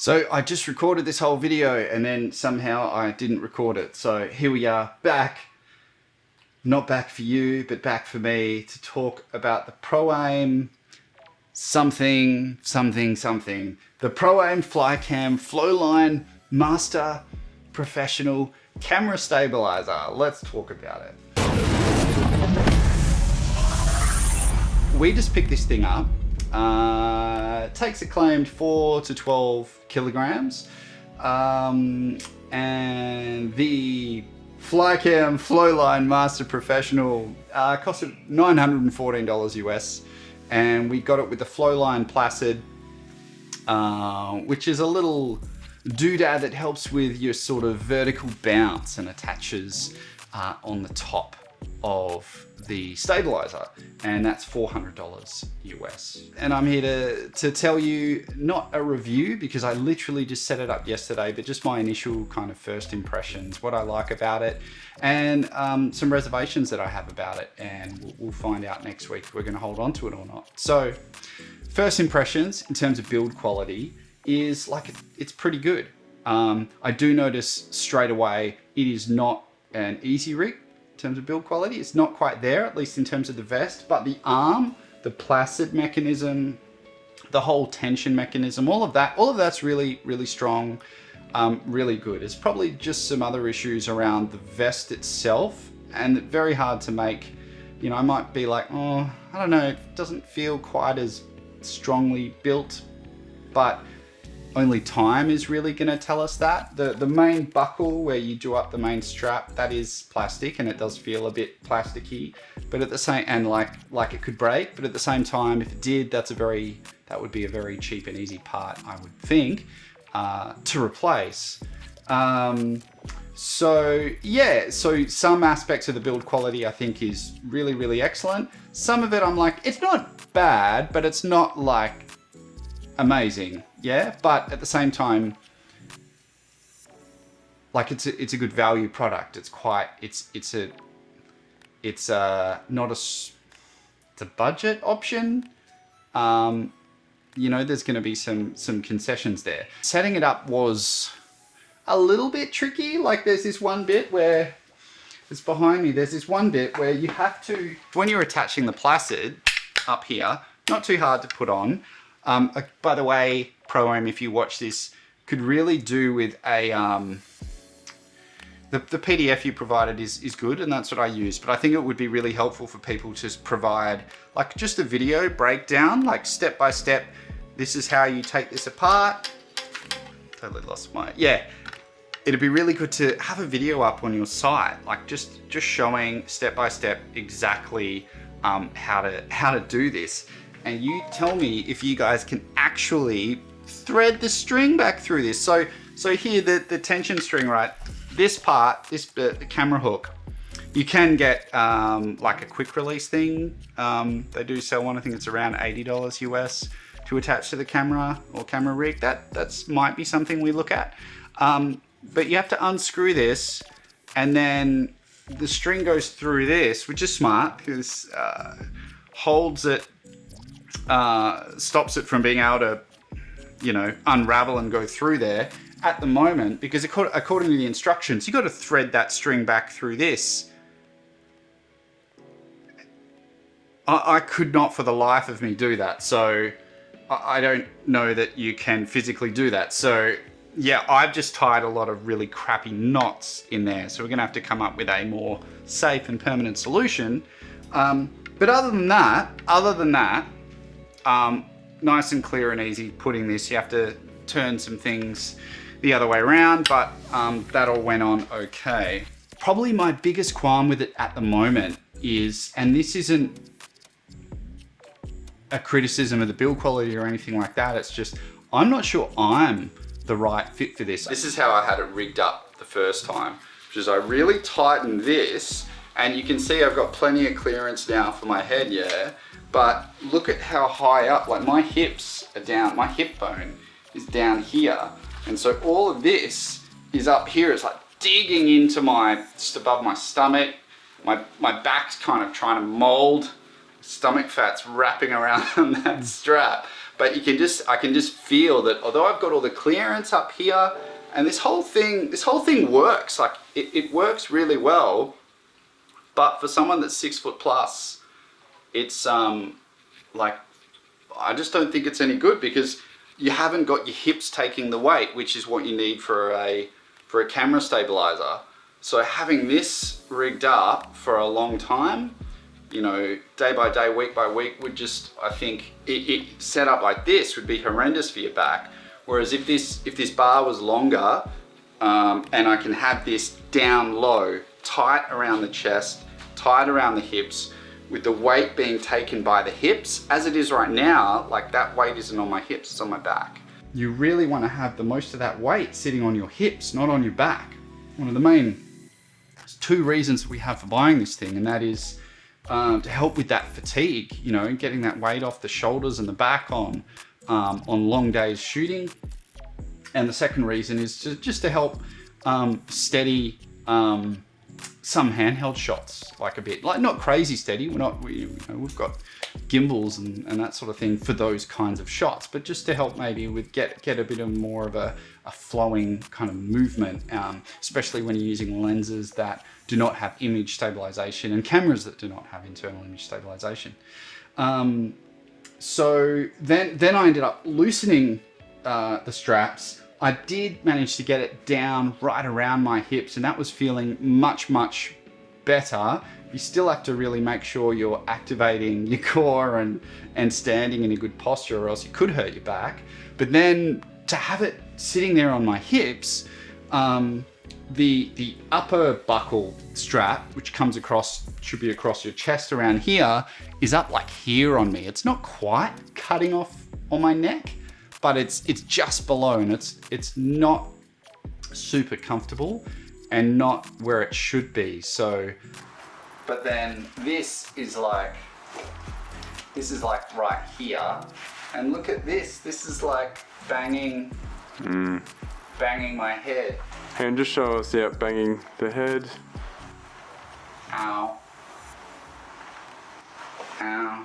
So I just recorded this whole video and then somehow I didn't record it. So here we are back, not back for you, but back for me to talk about the Proaim something. The Proaim Flycam Flowline Master Professional Camera Stabilizer. Let's talk about it. We just picked this thing up. Takes a claimed 4 to 12 kilograms. And the Flycam Flowline Master Professional costed $914 US. And we got it with the Flowline Placid, which is a little doodad that helps with your sort of vertical bounce and attaches on the top of the stabilizer, and that's $400 US. And I'm here to tell you, not a review because I literally just set it up yesterday, but just my initial kind of first impressions, what I like about it, and some reservations that I have about it, and we'll find out next week if we're going to hold on to it or not. So first impressions in terms of build quality is like it's pretty good. I do notice straight away it is not an Easyrig. In terms of build quality, it's not quite there, at least in terms of the vest, but the arm, the Placid mechanism, the whole tension mechanism, all of that's really strong, really good. It's probably just some other issues around the vest itself, and very hard to make. You know, I might be like, oh, I don't know, it doesn't feel quite as strongly built, but only time is really going to tell us that. The main buckle where you do up the main strap, that is plastic, and it does feel a bit plasticky, but at the same, and like it could break, but at the same time, if it did, that would be a very cheap and easy part, I would think, to replace. So yeah, so some aspects of the build quality I think is really excellent. Some of it I'm like, it's not bad, but it's not like amazing. Yeah, but at the same time, like it's a good value product. It's a budget option. You know, there's going to be some concessions there. Setting it up was a little bit tricky. Like there's this one bit where it's behind me. There's this one bit where you have to, when you're attaching the Placid up here, not too hard to put on. By the way, Proaim, if you watch this, could really do with a, the PDF you provided is good, and that's what I use, but I think it would be really helpful for people to provide like just a video breakdown, like step by step, this is how you take this apart. Totally lost my, yeah. It'd be really good to have a video up on your site, like just showing step by step exactly how to do this. And you tell me if you guys can actually thread the string back through this. So here, the tension string, right? This part, the camera hook, you can get like a quick release thing. They do sell one, I think it's around $80 US to attach to the camera or camera rig. That's might be something we look at. But you have to unscrew this, and then the string goes through this, which is smart because holds it, stops it from being able to, you know, unravel and go through there at the moment, because according to the instructions, you got to thread that string back through this. I could not for the life of me do that, so I don't know that you can physically do that. So yeah, I've just tied a lot of really crappy knots in there, so we're gonna have to come up with a more safe and permanent solution. But other than that, nice and clear and easy putting this. You have to turn some things the other way around, but that all went on okay. Probably my biggest qualm with it at the moment is, and this isn't a criticism of the build quality or anything like that, it's just I'm not sure I'm the right fit for this. This is how I had it rigged up the first time, which is I really tightened this, and you can see I've got plenty of clearance now for my head, yeah? But look at how high up, like my hips are down, my hip bone is down here. And so all of this is up here. It's like digging into just above my stomach. My back's kind of trying to mold. Stomach fat's wrapping around that strap. but I can just feel that although I've got all the clearance up here, and this whole thing works, like it works really well, but for someone that's 6 foot plus, it's like, I just don't think it's any good, because you haven't got your hips taking the weight, which is what you need for a camera stabilizer. So having this rigged up for a long time, you know, day by day, week by week, would just, I think, it set up like this would be horrendous for your back. Whereas if this bar was longer, and I can have this down low, tight around the chest, tight around the hips, with the weight being taken by the hips, as it is right now, like that weight isn't on my hips, it's on my back. You really want to have the most of that weight sitting on your hips, not on your back. One of the main, there's 2 reasons we have for buying this thing, and that is to help with that fatigue, you know, getting that weight off the shoulders and the back on long days shooting. And the second reason is just to help steady some handheld shots, like a bit, like not crazy steady. We've got gimbals and that sort of thing for those kinds of shots, but just to help maybe with get a bit of more of a flowing kind of movement, especially when you're using lenses that do not have image stabilization and cameras that do not have internal image stabilization. So then I ended up loosening the straps. I did manage to get it down right around my hips, and that was feeling much, much better. You still have to really make sure you're activating your core and standing in a good posture, or else you could hurt your back. But then to have it sitting there on my hips, the upper buckle strap, which comes across, should be across your chest around here, is up like here on me. It's not quite cutting off on my neck, but it's just below, and it's not super comfortable and not where it should be. So, but then this is like right here, and look at this. This is like banging my head. And just show us, yeah, banging the head. Ow. Ow.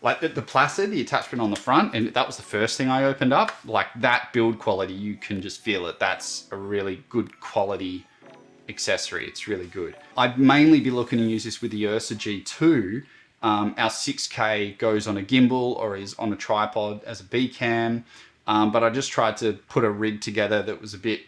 Like the Placid, the attachment on the front, and that was the first thing I opened up. Like that build quality, you can just feel it. That's a really good quality accessory. It's really good. I'd mainly be looking to use this with the Ursa G2. Our 6K goes on a gimbal or is on a tripod as a B cam. But I just tried to put a rig together that was a bit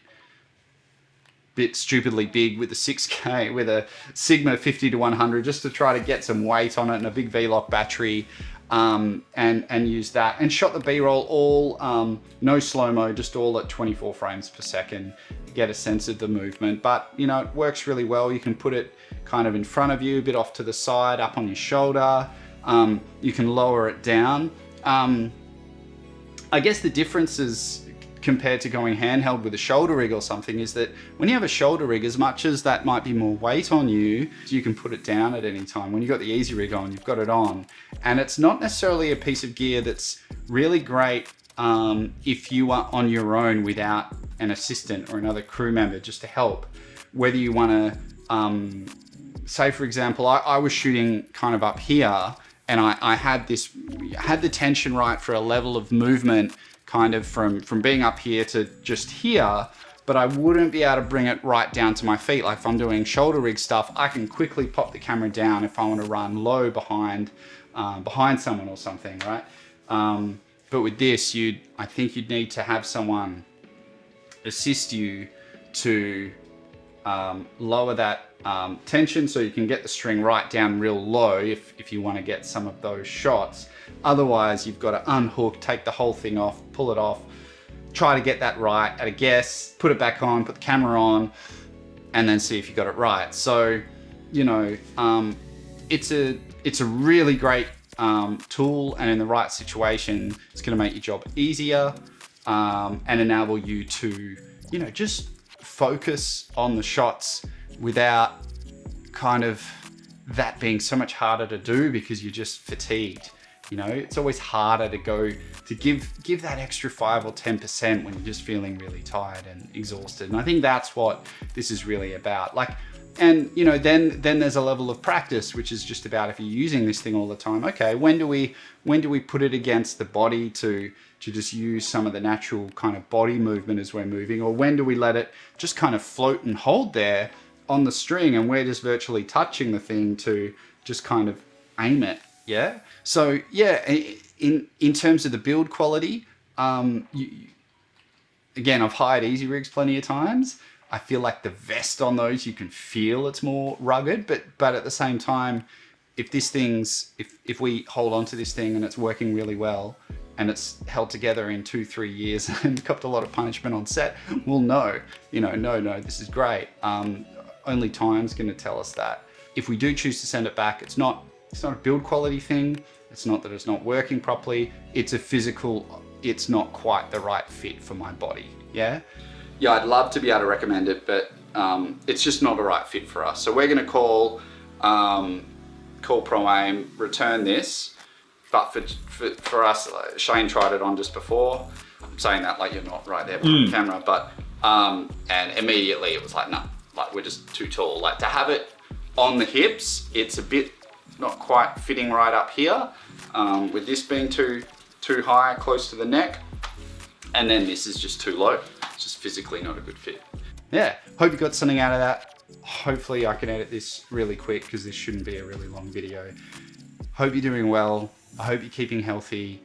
stupidly big with the 6K, with a Sigma 50-100, just to try to get some weight on it, and a big V-Lock battery, and use that. And shot the B-roll all, no slow-mo, just all at 24 frames per second, get a sense of the movement. But, you know, it works really well. You can put it kind of in front of you, a bit off to the side, up on your shoulder. You can lower it down. I guess the difference is, compared to going handheld with a shoulder rig or something, is that when you have a shoulder rig, as much as that might be more weight on you, you can put it down at any time. When you've got the Easyrig on, you've got it on. And it's not necessarily a piece of gear that's really great if you are on your own without an assistant or another crew member just to help. Whether you want to, say for example, I was shooting kind of up here, and I had the tension right for a level of movement kind of from being up here to just here, but I wouldn't be able to bring it right down to my feet. Like if I'm doing shoulder rig stuff, I can quickly pop the camera down if I want to run low behind someone or something, right? But with this, I think you'd need to have someone assist you to lower that tension, so you can get the string right down real low if you want to get some of those shots. Otherwise, you've got to unhook, take the whole thing off, pull it off, try to get that right at a guess, put it back on, put the camera on, and then see if you got it right. So, you know, it's a really great tool, and in the right situation, it's going to make your job easier and enable you to, you know, just focus on the shots without kind of that being so much harder to do because you're just fatigued. You know, it's always harder to go to give that extra 5 or 10% when you're just feeling really tired and exhausted. And I think that's what this is really about. Like, And you know, then there's a level of practice, which is just about, if you're using this thing all the time, okay, when do we put it against the body to just use some of the natural kind of body movement as we're moving, or when do we let it just kind of float and hold there on the string, and we're just virtually touching the thing to just kind of aim it. Yeah. So yeah, in terms of the build quality, again, I've hired Easyrigs plenty of times. I feel like the vest on those, you can feel it's more rugged, but at the same time, if we hold on to this thing and it's working really well and it's held together in 2-3 years and copped a lot of punishment on set, we'll know, you know, no, this is great. Only time's going to tell us that. If we do choose to send it back, it's not a build quality thing. It's not that it's not working properly. It's a physical, it's not quite the right fit for my body. Yeah. Yeah, I'd love to be able to recommend it, but it's just not a right fit for us. So we're going to call Proaim, return this. But for us, Shane tried it on just before. I'm saying that like you're not right there behind the camera, but and immediately it was like, no, like we're just too tall. Like to have it on the hips, it's a bit not quite fitting right up here. With this being too high, close to the neck, and then this is just too low. It's just physically not a good fit. Yeah, hope you got something out of that. Hopefully I can edit this really quick because this shouldn't be a really long video. Hope you're doing well. I hope you're keeping healthy.